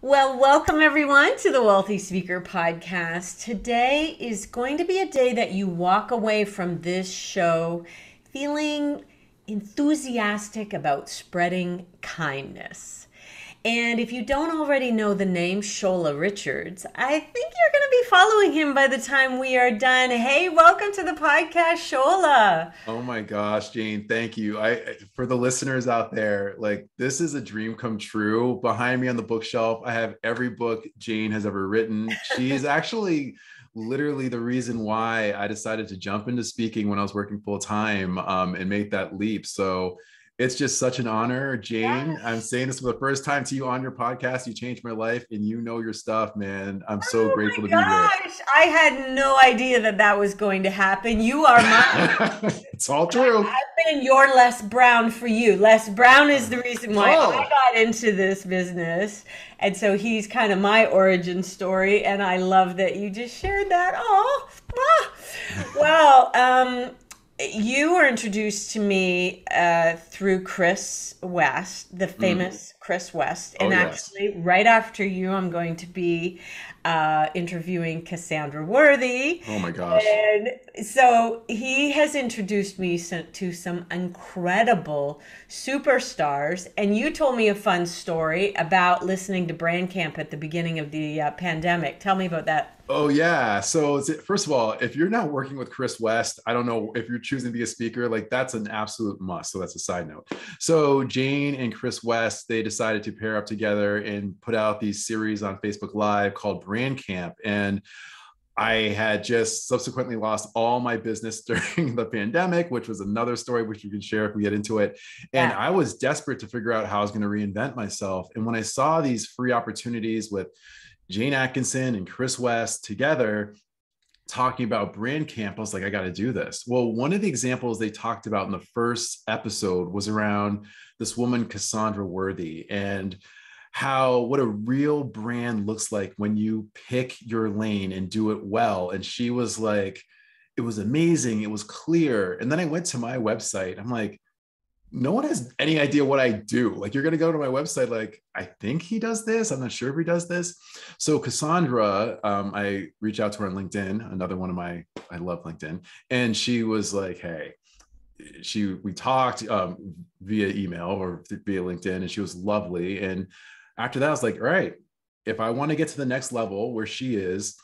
Well, welcome everyone to the Wealthy Speaker Podcast. Today is going to be a day that you walk away from this show feeling enthusiastic about spreading kindness. And if you don't already know the name Shola Richards, I think you're going to be following him by the time we are done. Hey, welcome to the podcast, Shola. Oh my gosh, Jane, thank you. For the listeners out there, like this is a dream come true. Behind me on the bookshelf, I have every book Jane has ever written. She is actually literally the reason why I decided to jump into speaking when I was working full time and make that leap. So it's just such an honor, Jane. I'm Yes. saying this for the first time to you on your podcast. You changed my life and you know your stuff, man. I'm so Oh grateful my to be here. gosh, I had no idea that that was going to happen. You are my It's all true. I've been your Les Brown for you. Les Brown is the reason why I Oh, got into this business. And so he's kind of my origin story. And I love that you just shared that. Oh, ah. Well, you were introduced to me through Chris West, the mm. famous Chris West. Oh And yes. actually, right after you, I'm going to be interviewing Cassandra Worthy. Oh my gosh. And so he has introduced me to some incredible superstars. And you told me a fun story about listening to Brand Camp at the beginning of the pandemic. Tell me about that. Oh yeah. So first of all, if you're not working with Chris West, I don't know if you're choosing to be a speaker, like that's an absolute must. So that's a side note. So Jane and Chris West, they decided to pair up together and put out these series on Facebook Live called Brand Camp. And I had just subsequently lost all my business during the pandemic, which was another story which you can share if we get into it. And Yeah. I was desperate to figure out how I was going to reinvent myself. And when I saw these free opportunities with Jane Atkinson and Chris West together talking about brand camp, I was like, I got to do this. Well, one of the examples they talked about in the first episode was around this woman, Cassandra Worthy, and how what a real brand looks like when you pick your lane and do it well. And she was like, it was amazing. It was clear. And then I went to my website. I'm like, no one has any idea what I do. Like, you're going to go to my website, like, I think he does this. I'm not sure if he does this. So, Cassandra, I reached out to her on LinkedIn, another one of my, I love LinkedIn. And she was like, hey, we talked via email or via LinkedIn, and she was lovely. And after that, I was like, all right, if I want to get to the next level where she is,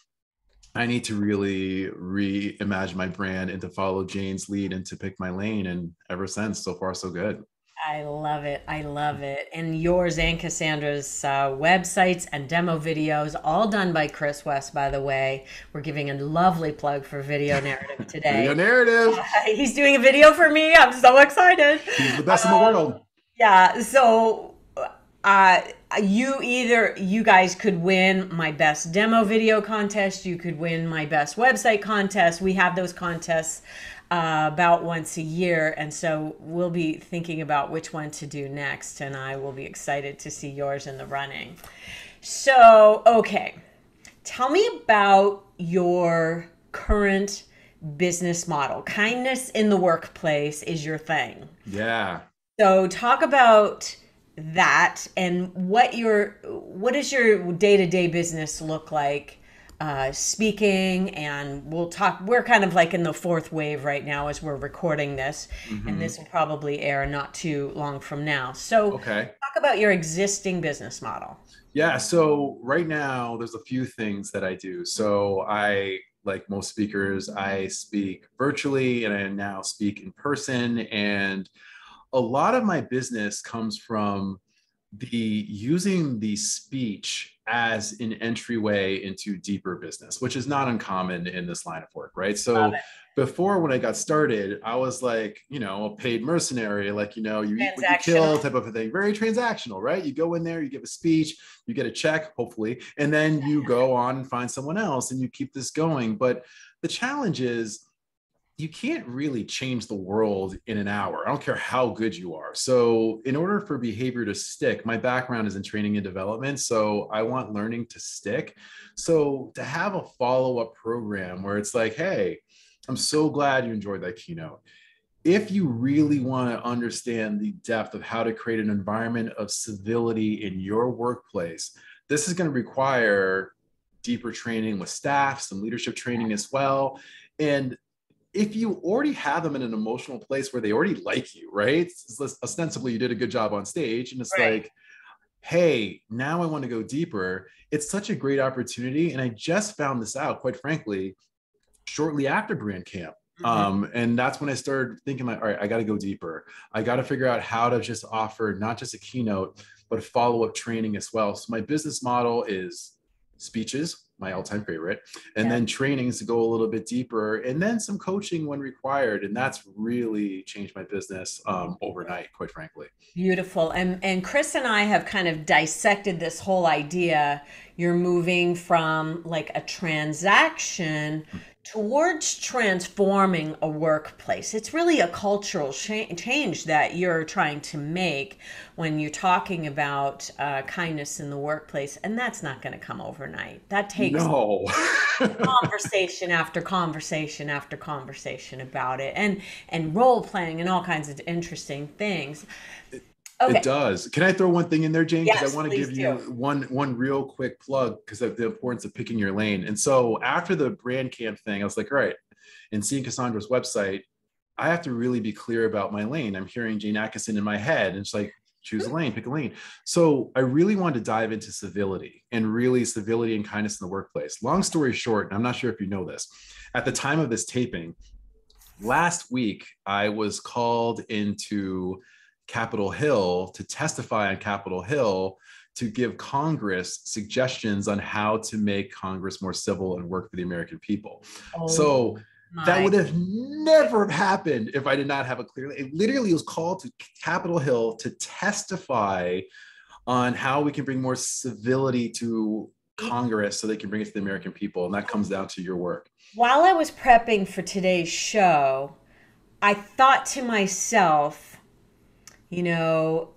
I need to really reimagine my brand and to follow Jane's lead and to pick my lane. And ever since, so far, so good. I love it. I love it. And yours and Cassandra's websites and demo videos, all done by Chris West, by the way. We're giving a lovely plug for Video Narrative Video today. narrative. He's doing a video for me. I'm so excited. He's the best in the world. Yeah. So, uh, you guys could win my best demo video contest. You could win my best website contest. We have those contests about once a year, and so we'll be thinking about which one to do next. And I will be excited to see yours in the running. So, okay, tell me about your current business model. Kindness in the workplace is your thing. Yeah. So talk about that and what does your day-to-day business look like speaking, and we'll talk, we're kind of like in the fourth wave right now as we're recording this, and Mm-hmm. this will probably air not too long from now. So Okay. talk about your existing business model. Yeah. So right now, there's a few things that I do. So like most speakers, I speak virtually and I now speak in person. And a lot of my business comes from the using the speech as an entryway into deeper business, which is not uncommon in this line of work, right? Love So it. before, when I got started, I was like, a paid mercenary, like, you eat what you kill Transactional. type of a thing, very transactional, right? You go in there, you give a speech, you get a check, hopefully, and then you go on and find someone else and you keep this going. But the challenge is, you can't really change the world in an hour. I don't care how good you are. So, in order for behavior to stick, my background is in training and development. So, I want learning to stick. So, to have a follow up program where it's like, hey, I'm so glad you enjoyed that keynote. If you really want to understand the depth of how to create an environment of civility in your workplace, this is going to require deeper training with staff, some leadership training as well. And if you already have them in an emotional place where they already like you, right? Ostensibly, you did a good job on stage, and it's Right. like, hey, now I want to go deeper. It's such a great opportunity. And I just found this out, quite frankly, shortly after brand camp. Mhm. And that's when I started thinking like, all right, I got to go deeper. I got to figure out how to just offer not just a keynote, but follow-up training as well. So my business model is speeches, my all-time favorite, and Yeah. then trainings to go a little bit deeper, and then some coaching when required. And that's really changed my business overnight, quite frankly. Beautiful. And Chris and I have kind of dissected this whole idea. You're moving from like a transaction towards transforming a workplace. It's really a cultural change that you're trying to make when you're talking about kindness in the workplace. And that's not going to come overnight. That takes No. conversation after conversation after conversation about it, and role playing and all kinds of interesting things. It Okay. does. Can I throw one thing in there, Jane? Because I Yes, want to please give you do. one real quick plug because of the importance of picking your lane. And so after the brand camp thing, I was like, all right, and seeing Cassandra's website, I have to really be clear about my lane. I'm hearing Jane Atkinson in my head, and it's like, choose a lane, pick a lane. So I really wanted to dive into civility, and really civility and kindness in the workplace. Long story short, and I'm not sure if you know this, at the time of this taping, last week, I was called into Capitol Hill to testify on Capitol Hill to give Congress suggestions on how to make Congress more civil and work for the American people. Oh So that my. would have never happened if I did not have a clear. It literally was called to Capitol Hill to testify on how we can bring more civility to Congress so they can bring it to the American people. And that comes down to your work. While I was prepping for today's show, I thought to myself, you know,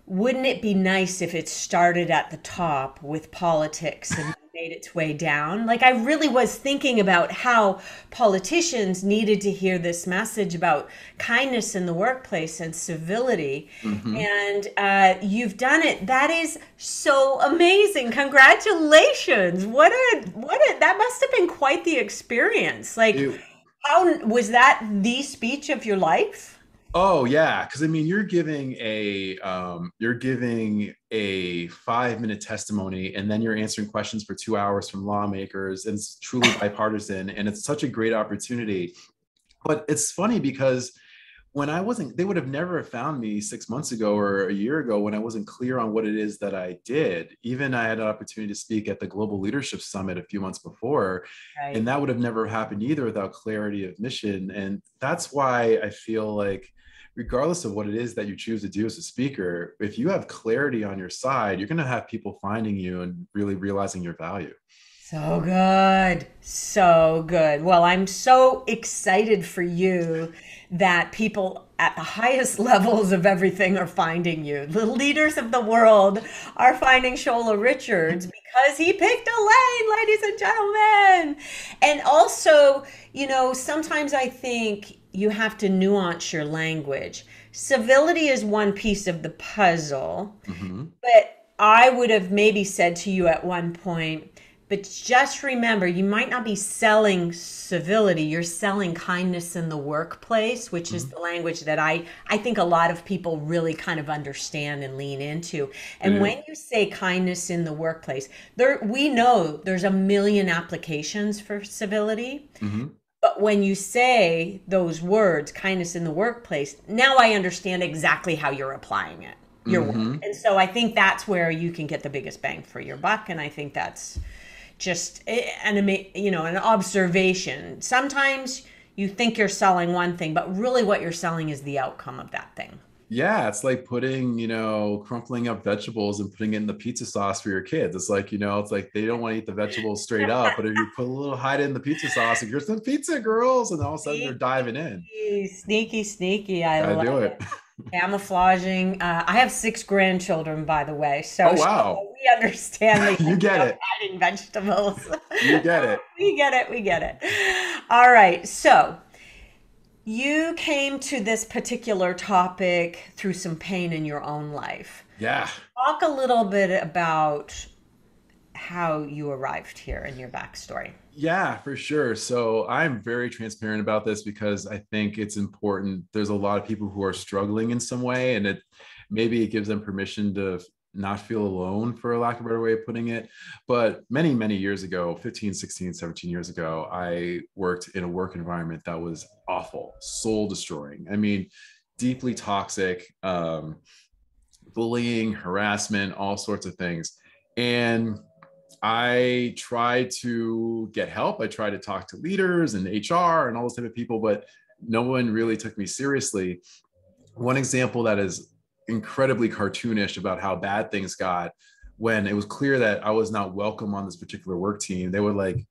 wouldn't it be nice if it started at the top with politics and made its way down? Like, I really was thinking about how politicians needed to hear this message about kindness in the workplace and civility. Mm-hmm. And you've done it. That is so amazing. Congratulations. That must have been quite the experience. Like, It, how was that the speech of your life? Oh yeah, because I mean, you're giving a 5 minute testimony, and then you're answering questions for 2 hours from lawmakers, and it's truly bipartisan, and it's such a great opportunity. But it's funny because when I wasn't, they would have never found me 6 months ago or a year ago when I wasn't clear on what it is that I did. Even I had an opportunity to speak at the Global Leadership Summit a few months before, and Right. that would have never happened either without clarity of mission. And that's why I feel like, regardless of what it is that you choose to do as a speaker, if you have clarity on your side, you're going to have people finding you and really realizing your value. So good. So good. Well, I'm so excited for you that people at the highest levels of everything are finding you. The leaders of the world are finding Shola Richards because he picked a lane, ladies and gentlemen. And also, sometimes I think you have to nuance your language. Civility is one piece of the puzzle, Mm-hmm. but I would have maybe said to you at one point, but just remember, you might not be selling civility. You're selling kindness in the workplace, which is Mm-hmm. the language that I think a lot of people really kind of understand and lean into. They And do. when you say kindness in the workplace, we know there's a million applications for civility. Mm-hmm. But when you say those words, kindness in the workplace, now I understand exactly how you're applying it, your work. Mm-hmm. And so I think that's where you can get the biggest bang for your buck. And I think that's just an observation. Sometimes you think you're selling one thing, but really what you're selling is the outcome of that thing. Yeah, it's like putting, crumpling up vegetables and putting it in the pizza sauce for your kids. It's like, it's like they don't want to eat the vegetables straight up, but if you put a little hide in the pizza sauce, and here's some pizza girls, and all of a sudden they're diving in. Sneaky, sneaky, sneaky. I Gotta love do it. it. Camouflaging. I have 6 grandchildren, by the way, so Oh wow. we understand the You idea get of it. hiding vegetables. You get it. We get it. We get it. All right. So you came to this particular topic through some pain in your own life. Yeah. Talk a little bit about how you arrived here and your backstory. Yeah, for sure. So I'm very transparent about this because I think it's important. There's a lot of people who are struggling in some way, and maybe it gives them permission to not feel alone, for a lack of a better way of putting it. But many, many years ago, 15, 16, 17 years ago, I worked in a work environment that was awful, soul destroying. I mean, deeply toxic, bullying, harassment, all sorts of things. And I tried to get help. I tried to talk to leaders and HR and all those type of people, but no one really took me seriously. One example that is incredibly cartoonish about how bad things got, when it was clear that I was not welcome on this particular work team, they would like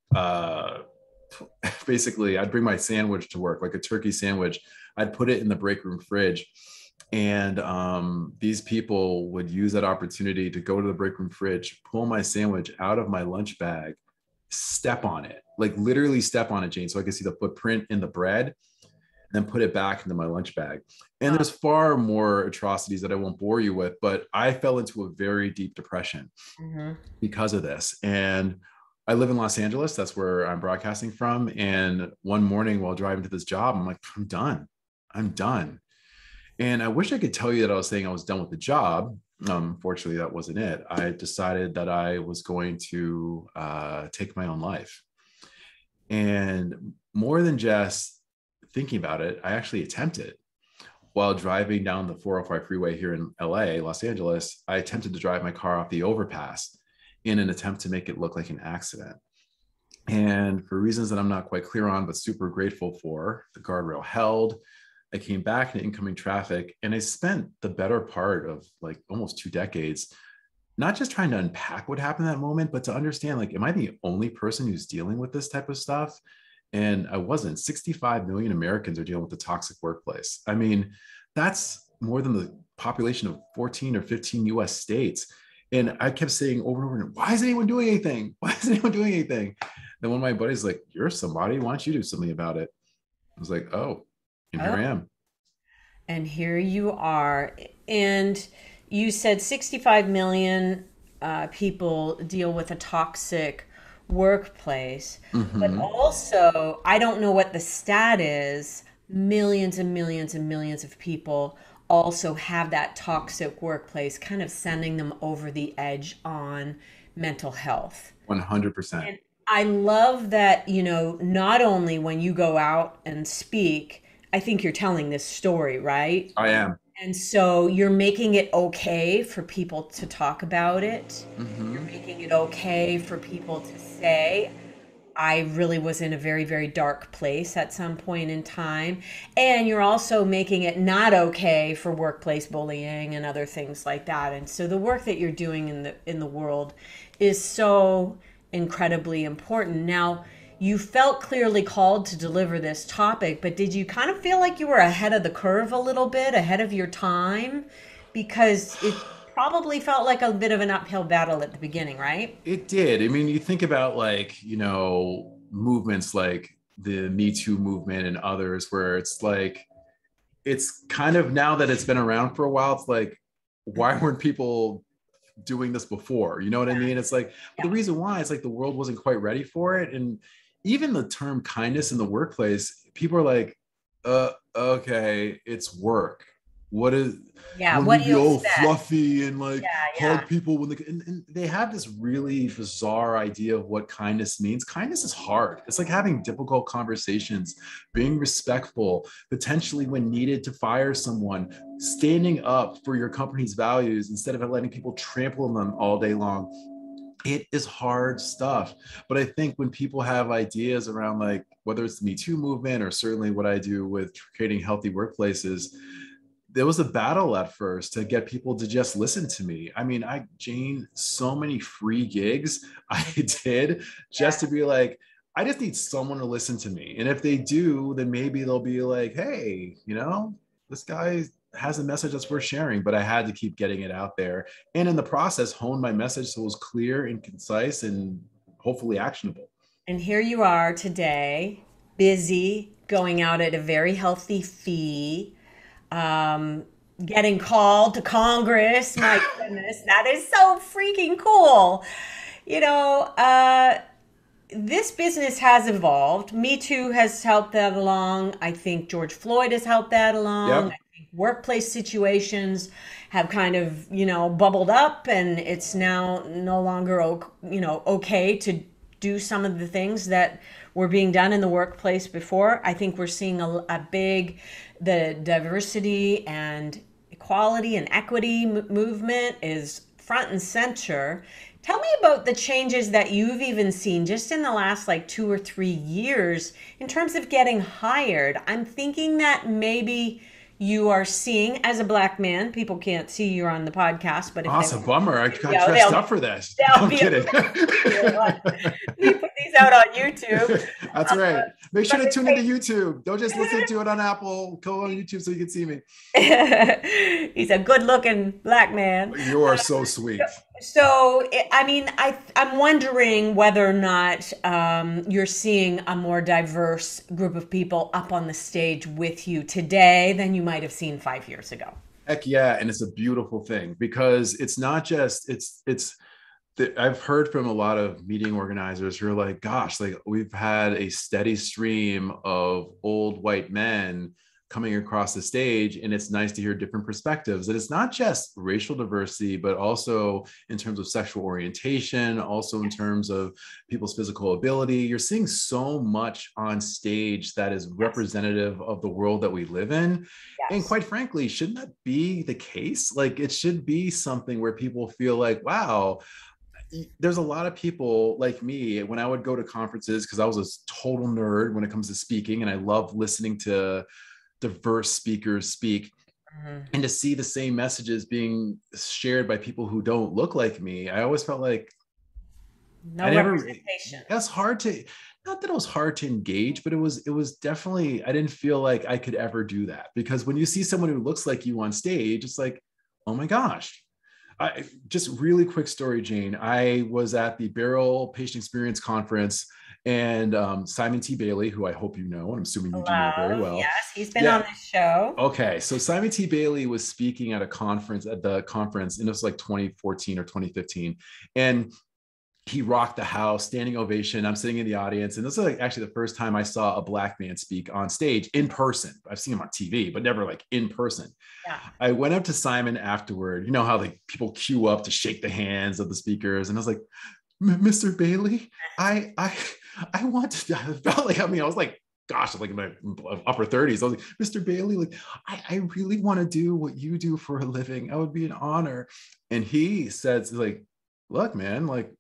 basically I'd bring my sandwich to work, like a turkey sandwich. I'd put it in the break room fridge, and these people would use that opportunity to go to the break room fridge, pull my sandwich out of my lunch bag, step on it, like literally step on it, Jane, so I could see the footprint in the bread, and then put it back into my lunch bag. And Wow. there's far more atrocities that I won't bore you with, but I fell into a very deep depression Hmm. because of this. And I live in Los Angeles. That's where I'm broadcasting from. And one morning while driving to this job, I'm like, I'm done. I'm done. And I wish I could tell you that I was saying I was done with the job. Fortunately, that wasn't it. I decided that I was going to take my own life. And more than just thinking about it, I actually attempted. While driving down the 405 freeway here in LA, Los Angeles, I attempted to drive my car off the overpass in an attempt to make it look like an accident. And for reasons that I'm not quite clear on, but super grateful for, the guardrail held. I came back into incoming traffic, and I spent the better part of like almost 2 decades not just trying to unpack what happened in that moment, but to understand, like, am I the only person who's dealing with this type of stuff? And I wasn't. 65 million Americans are dealing with the toxic workplace. I mean, that's more than the population of 14 or 15 US states. And I kept saying over and over, why is anyone doing anything? Why is anyone doing anything? Then one of my buddies like, you're somebody, why don't you do something about it? I was like, oh, and here I Oh, am. and here you are. And you said 65 million people deal with a toxic workplace. But Mm-hmm. also, I don't know what the stat is. Millions and millions and millions of people also have that toxic workplace, kind of sending them over the edge on mental health. 100%. And I love that, not only when you go out and speak, I think you're telling this story, right? I am. And so you're making it okay for people to talk about it. You're Mm-hmm. making it okay for people to say, I really was in a very, very dark place at some point in time. And you're also making it not okay for workplace bullying and other things like that. And so the work that you're doing in the world is so incredibly important. Now, you felt clearly called to deliver this topic, but did you kind of feel like you were ahead of the curve a little bit, ahead of your time? Because it probably felt like a bit of an uphill battle at the beginning, right? It did. I mean, you think about like, movements like the Me Too movement and others where it's like, it's kind of now that it's been around for a while, it's like, why weren't people doing this before? You know what I mean? It's like, but the Yeah. reason why it's like the world wasn't quite ready for it. And even the term kindness in the workplace, people are like, okay, it's work. What is, Yeah. when we What do be you all expect? fluffy and like Yeah. Yeah. hug people when and they have this really bizarre idea of what kindness means. Kindness is hard. It's like having difficult conversations, being respectful, potentially when needed to fire someone, standing up for your company's values instead of letting people trample on them all day long. It is hard stuff. But I think when people have ideas around, like, whether it's the Me Too movement or certainly what I do with creating healthy workplaces, there was a battle at first to get people to just listen to me. I mean, Jane, so many free gigs I did just Yeah. to be like, I just need someone to listen to me. And if they do, then maybe they'll be like, hey, this guy has a message that's worth sharing. But I had to keep getting it out there. And in the process, hone my message so it was clear and concise and hopefully actionable. And here you are today, busy, going out at a very healthy fee. getting called to Congress. My goodness, that is so freaking cool. You know, this business has evolved. Me Too has helped that along. I think George Floyd has helped that along. Yep. I think workplace situations have kind of, bubbled up, and it's now no longer, okay to do some of the things that were being done in the workplace before. I think we're seeing the diversity and equality and equity movement is front and center. Tell me about the changes that you've even seen just in the last like 2 or 3 years in terms of getting hired. I'm thinking that maybe you are seeing, as a Black man, people can't see you on the podcast, but if Awesome. they, Bummer. I got dressed up for this. they'll I'm be kidding. we put these out on YouTube. That's right. Make sure to But tune into YouTube. Don't just listen to it on Apple. Go on YouTube so you can see me. He's a good-looking Black man. You are so sweet. So, I mean, I'm wondering whether or not you're seeing a more diverse group of people up on the stage with you today than you might have seen 5 years ago. Heck yeah. And it's a beautiful thing because it's not just, I've heard from a lot of meeting organizers who are like, gosh, like we've had a steady stream of old white men coming across the stage, and it's nice to hear different perspectives. And it's not just racial diversity, but also in terms of sexual orientation, also in terms of people's physical ability. You're seeing so much on stage that is representative of the world that we live in. Yes. And quite frankly, shouldn't that be the case? Like it should be something where people feel like, wow, there's a lot of people like me when I would go to conferences, because I was a total nerd when it comes to speaking, and I love listening to diverse speakers speak, and to see the same messages being shared by people who don't look like me. I always felt like Representation. That's hard to, not that it was hard to engage, but it was definitely, I didn't feel like I could ever do that, because when you see someone who looks like you on stage, it's like, oh my gosh. Just really quick story, Jane. I was at the Barrel Patient Experience Conference, and Simon T. Bailey, who I hope you know, and I'm assuming you do know very well. Yes, he's been on this show. Okay, so Simon T. Bailey was speaking at the conference, and it was like 2014 or 2015, and he rocked the house, standing ovation. I'm sitting in the audience, and this is like actually the first time I saw a Black man speak on stage in person. I've seen him on TV, but never like in person. Yeah. I went up to Simon afterward. You know how like people queue up to shake the hands of the speakers, and I was like, Mr. Bailey, I want to. I felt like, I was like, gosh, I'm like in my upper 30s. I was like, Mr. Bailey, like I really want to do what you do for a living. That would be an honor. And he said, like, look, man, like,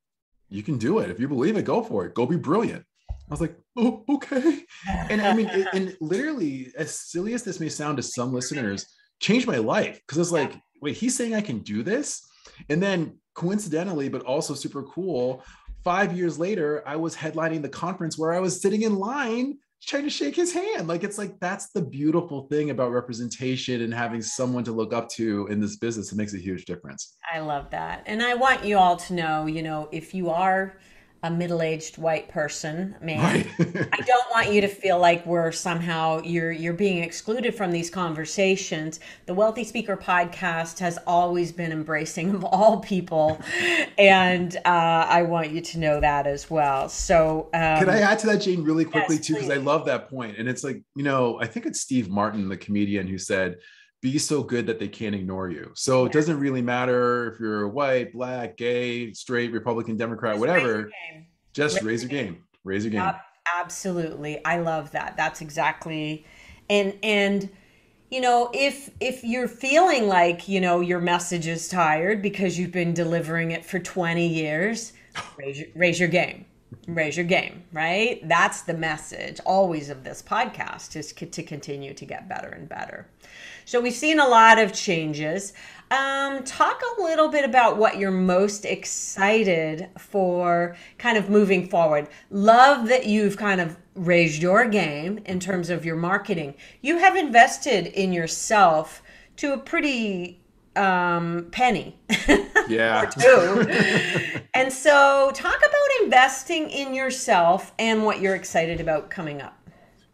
you can do it. If you believe it, go for it. Go be brilliant. I was like, oh, okay. And I mean, and literally, as silly as this may sound to some listeners, changed my life. Because it's like, wait, he's saying I can do this? And then coincidentally, but also super cool, 5 years later, I was headlining the conference where I was sitting in line trying to shake his hand. Like, it's like, that's the beautiful thing about representation and having someone to look up to in this business. It makes a huge difference. I love that. And I want you all to know, if you are a middle-aged white person, man, right. I don't want you to feel like you're being excluded from these conversations. The Wealthy Speaker podcast has always been embracing of all people, and I want you to know that as well. So can I add to that, Jane, really quickly too, because I love that point. And it's like, I think it's Steve Martin, the comedian, who said, be so good that they can't ignore you. So it doesn't really matter if you're white, Black, gay, straight, Republican, Democrat, whatever. Just raise your game. Raise your game. Absolutely. I love that. That's exactly. And if you're feeling like, your message is tired because you've been delivering it for 20 years, raise your game. Raise your game, right? That's the message always of this podcast, is to continue to get better and better. So we've seen a lot of changes. Talk a little bit about what you're most excited for kind of moving forward. Love that you've kind of raised your game in terms of your marketing. You have invested in yourself to a pretty penny. Yeah. Or two. And so talk about investing in yourself and what you're excited about coming up.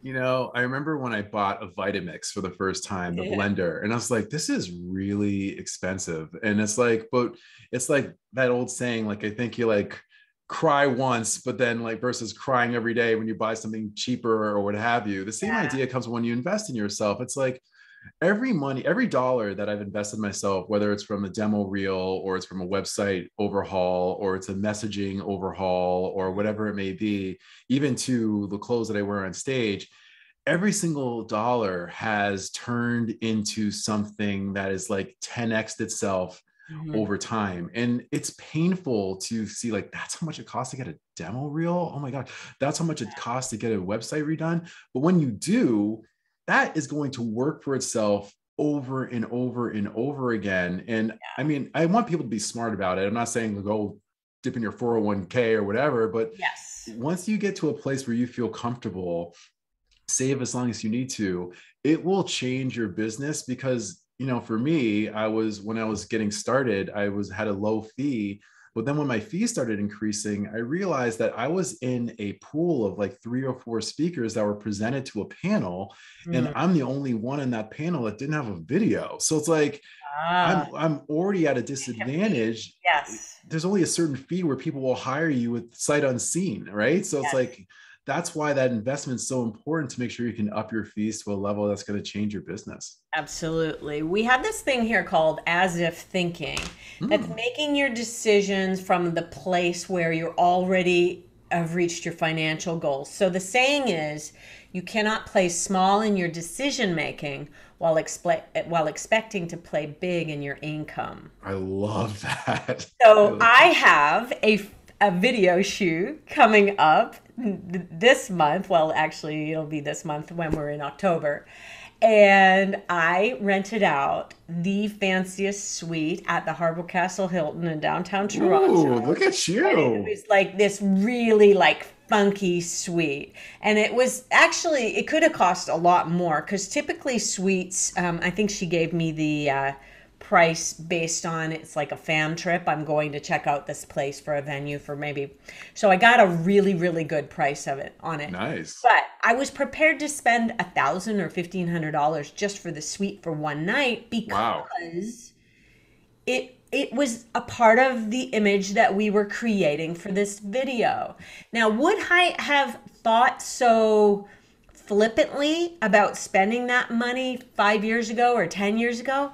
I remember when I bought a Vitamix for the first time, the Yeah. blender, and I was like, this is really expensive. And it's like, but it's like that old saying, like, I think you like cry once, but then like versus crying every day when you buy something cheaper or what have you. The same Yeah. idea comes when you invest in yourself. It's like every dollar that I've invested myself, whether it's from a demo reel or it's from a website overhaul or it's a messaging overhaul or whatever it may be, even to the clothes that I wear on stage, every single dollar has turned into something that is like 10x itself Mhm. over time. And it's painful to see like that's how much it costs to get a demo reel. Oh my God, that's how much it costs to get a website redone. But when you do, that is going to work for itself over and over and over again. And I mean, I want people to be smart about it. I'm not saying go dip in your 401k or whatever, but Yes. once you get to a place where you feel comfortable, save as long as you need to, it will change your business. Because for me, when I was getting started, I was had a low fee, but then when my fee started increasing, I realized that I was in a pool of like 3 or 4 speakers that were presented to a panel, and Mhm. I'm the only one in that panel that didn't have a video. So it's like Ah, I'm already at a compete. disadvantage. Yes. There's only a certain fee where people will hire you with sight unseen, right? So it's Yes. like that's why that investment is so important, to make sure you can up your fees to a level that's going to change your business. Absolutely. We have this thing here called as if thinking that's Hmm. making your decisions from the place where you're already have reached your financial goals. So the saying is you cannot play small in your decision making while expecting to play big in your income. I love that. So I have a video shoot coming up this month. Well, actually, it'll be this month when we're in October. And I rented out the fanciest suite at the Harbor Castle Hilton in downtown Toronto. Ooh, look at And it you. was like this really like funky suite. And it was actually, it could have cost a lot more because typically suites, I think she gave me the price based on it's like a fam trip. I'm going to check out this place for a venue for maybe. So I got a really, really good price of it on it. Nice. But I was prepared to spend $1,000 or $1,500 just for the suite for one night Wow. because it was a part of the image that we were creating for this video. Now, would I have thought so flippantly about spending that money 5 years ago or 10 years ago?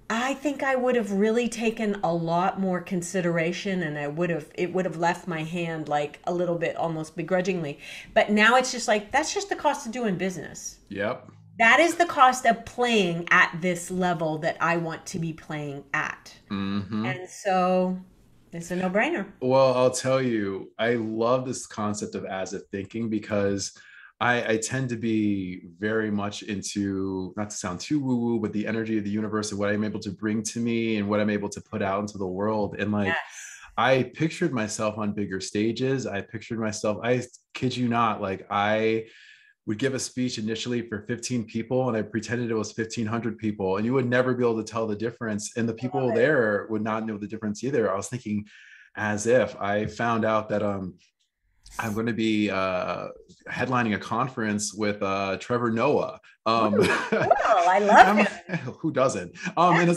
I think I would have really taken a lot more consideration and it would have left my hand like a little bit almost begrudgingly. But now it's just like that's just the cost of doing business. Yep. That is the cost of playing at this level that I want to be playing at. Hmm. And so it's a no-brainer. Well, I'll tell you, I love this concept of as if thinking, because I tend to be very much into, not to sound too woo-woo, but the energy of the universe and what I'm able to bring to me and what I'm able to put out into the world. And like, Yes. I pictured myself on bigger stages. I pictured myself, I kid you not, like I would give a speech initially for 15 people and I pretended it was 1,500 people, and you would never be able to tell the difference. And the I love people it. there would not know the difference either. I was thinking, as if I found out that I'm going to be headlining a conference with Trevor Noah. Ooh, cool. I love I'm, him. who doesn't? And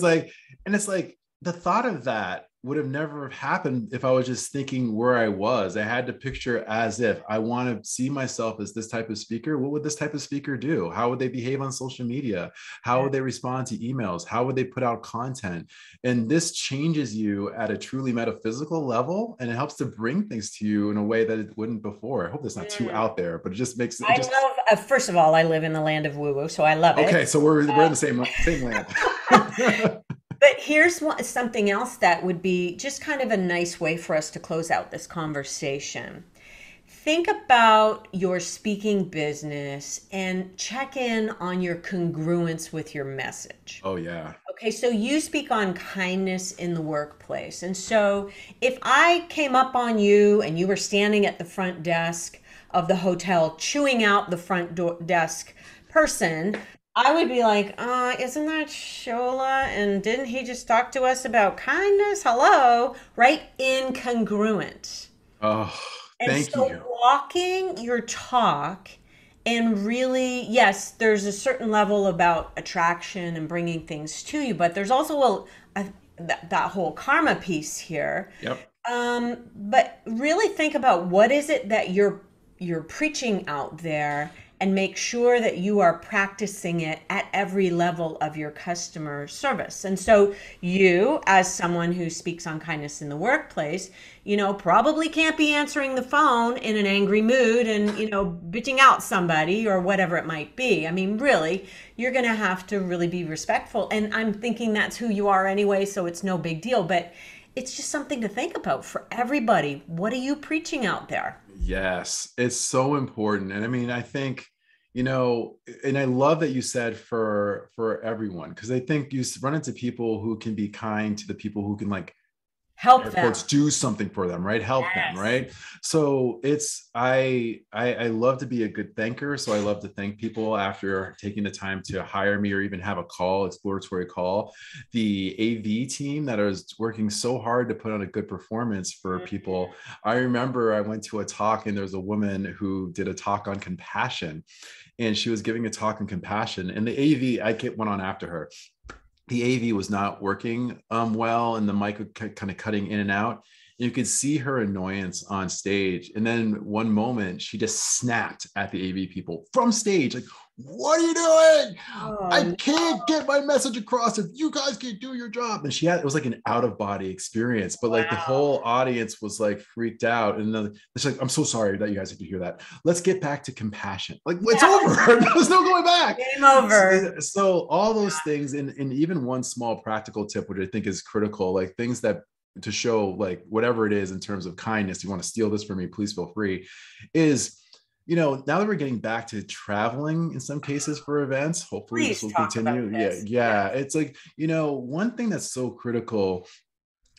it's like the thought of that would have never happened if I was just thinking where I was. I had to picture as if I want to see myself as this type of speaker. What would this type of speaker do? How would they behave on social media? How Yeah. would they respond to emails? How would they put out content? And this changes you at a truly metaphysical level, and it helps to bring things to you in a way that it wouldn't before. I hope that's not too Mm. out there, but it just makes it I just love, first of all, I live in the land of woo woo, so I love it. okay. So we're in the same land. But here's something else that would be just kind of a nice way for us to close out this conversation. Think about your speaking business and check in on your congruence with your message. Oh yeah. Okay, so you speak on kindness in the workplace. And so if I came up on you and you were standing at the front desk of the hotel chewing out the desk person, I would be like, isn't that Shola? And didn't he just talk to us about kindness? Hello, right? Incongruent. Oh, And thank so you. walking your talk And really, yes, there's a certain level about attraction and bringing things to you, but there's also that whole karma piece here. Yep. But really think about what is it that you're preaching out there, and make sure that you are practicing it at every level of your customer service. And so you, as someone who speaks on kindness in the workplace, probably can't be answering the phone in an angry mood and, bitching out somebody or whatever it might be. I mean, really, you're going to have to really be respectful. And I'm thinking that's who you are anyway, so it's no big deal. But it's just something to think about for everybody. What are you preaching out there? Yes, it's so important. And I mean, I think, and I love that you said for everyone, because I think you run into people who can be kind to the people who can Help air them. quotes, do something for them, right? Help them, Yes. right? So it's I love to be a good thanker. So I love to thank people after taking the time to hire me or even have a call, exploratory call. The AV team that is working so hard to put on a good performance for people. I remember I went to a talk and there was a woman who did a talk on compassion, and she was giving a talk on compassion, and the went on after her. The AV was not working well, and the mic was kind of cutting in and out. You could see her annoyance on stage. And then one moment, she just snapped at the AV people from stage, like, "What are you doing? I can't get my message across if you guys can't do your job." And it was like an out of body experience, but like the whole audience was like freaked out. And then it's like, "I'm so sorry that you guys had to hear that. Let's get back to compassion." Like, it's over. There's no going back. Game over. So all those things, and even one small practical tip, which I think is critical, like things that to show, like, whatever it is in terms of kindness, you want to steal this from me, please feel free, is, now that we're getting back to traveling in some cases for events, hopefully Please this will talk continue. about this. Yeah. It's like, one thing that's so critical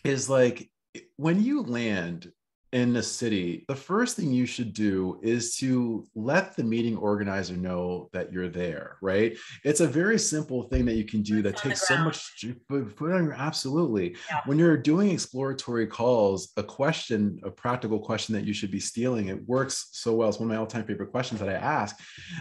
is, like, when you land in the city, the first thing you should do is to let the meeting organizer know that you're there, right? It's a very simple thing that you can do that takes so much, put on your, absolutely. Yeah. When you're doing exploratory calls, a practical question that you should be stealing, it works so well. It's one of my all-time favorite questions that I ask,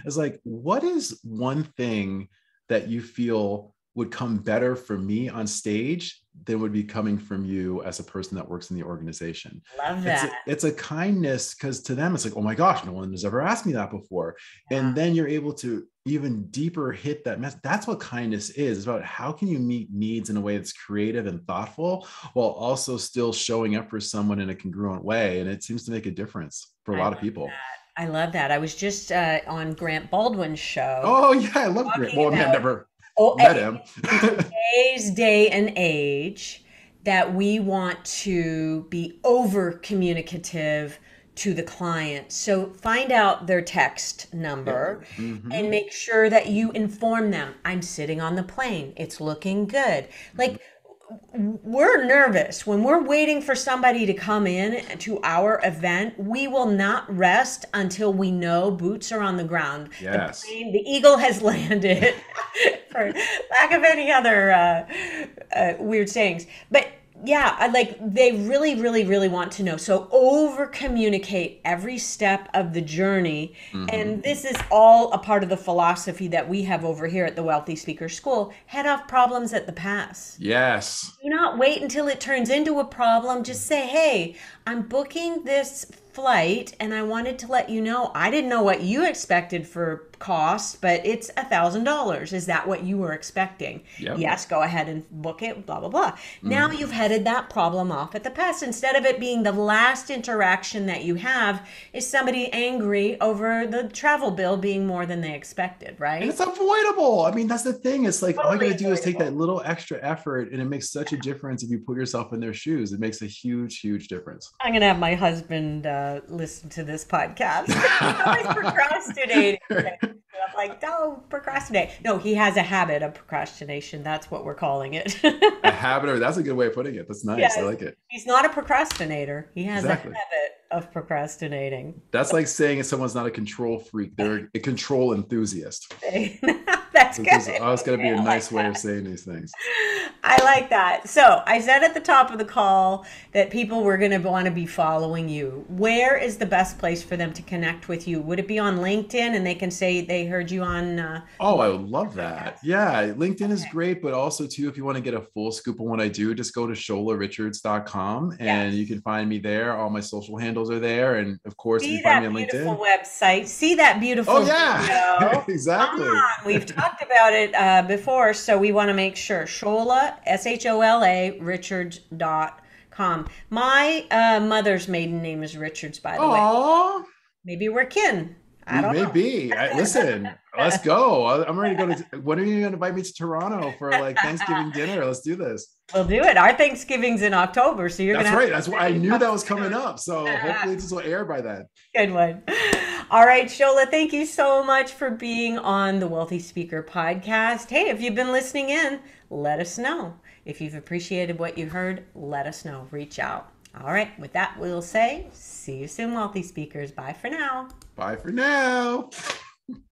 is like, what is one thing that you feel would come better from me on stage than would be coming from you as a person that works in the organization? Love that. It's a kindness, because to them, it's like, "Oh my gosh, no one has ever asked me that before." Yeah. And then you're able to even deeper hit that mess. That's what kindness is. It's about how can you meet needs in a way that's creative and thoughtful, while also still showing up for someone in a congruent way. And it seems to make a difference for a lot of people. I love that. I was just on Grant Baldwin's show. Oh yeah, I love Grant. Well, I've never met him. Today's day and age, that we want to be over communicative to the client. So find out their text number and make sure that you inform them. "I'm sitting on the plane. It's looking good." Like, we're nervous when we're waiting for somebody to come in to our event. We will not rest until we know boots are on the ground. Yes. The eagle has landed, for lack of any other weird sayings. But yeah, they really, really, really want to know. So over communicate every step of the journey. And this is all a part of the philosophy that we have over here at the Wealthy Speaker School. Head off problems at the pass. Yes. Do not wait until it turns into a problem. Just say, "Hey, I'm booking this flight and I wanted to let you know, I didn't know what you expected for cost, but it's $1,000. Is that what you were expecting?" Yep. "Yes, go ahead and book it, blah, blah, blah." Now you've headed that problem off at the pass. Instead of it being the last interaction that you have is somebody angry over the travel bill being more than they expected, right? And it's avoidable. I mean, that's the thing. It's like, all you Totally gotta do is take avoidable. that little extra effort, and it makes such a difference if you put yourself in their shoes. It makes a huge, huge difference. I'm going to have my husband listen to this podcast. He's always procrastinating. I'm like, "Don't procrastinate." No, he has a habit of procrastination. That's what we're calling it. A habit, or that's a good way of putting it. That's nice. Yes. I like it. He's not a procrastinator. He has Exactly. a habit of procrastinating. That's like saying if someone's not a control freak, they're a control enthusiast. That's This is good. always going to Okay, be a I like nice way of that. saying these things. I like that. So I said at the top of the call that people were going to want to be following you. Where is the best place for them to connect with you? Would it be on LinkedIn and they can say they heard you on the Oh, I Wealthy would love that. Podcast? Yeah, LinkedIn is Okay. great, but also too, if you want to get a full scoop on what I do, just go to sholarichards.com and you Yes. can find me there. All my social handles are there. And of course, if you See find me that on beautiful LinkedIn, website. See that oh beautiful yeah, video. Come exactly. on. We've talked about it before, so we want to make sure. Shola, Shola, Richards.com. My mother's maiden name is Richards, by the way. Oh, Maybe we're kin. I we don't may know. be. Listen, let's go. I'm ready to go to. When are you going to invite me to Toronto for like Thanksgiving dinner? Let's do this. We'll do it. Our Thanksgiving's in October, so you're going That's to have right. to That's why I send me knew that was coming something up. So soon. hopefully this will air by then. Good one. All right, Shola, thank you so much for being on the Wealthy Speaker podcast. Hey, if you've been listening in, let us know. If you've appreciated what you heard, let us know. Reach out. All right, with that, we'll say, see you soon, Wealthy Speakers. Bye for now. Bye for now.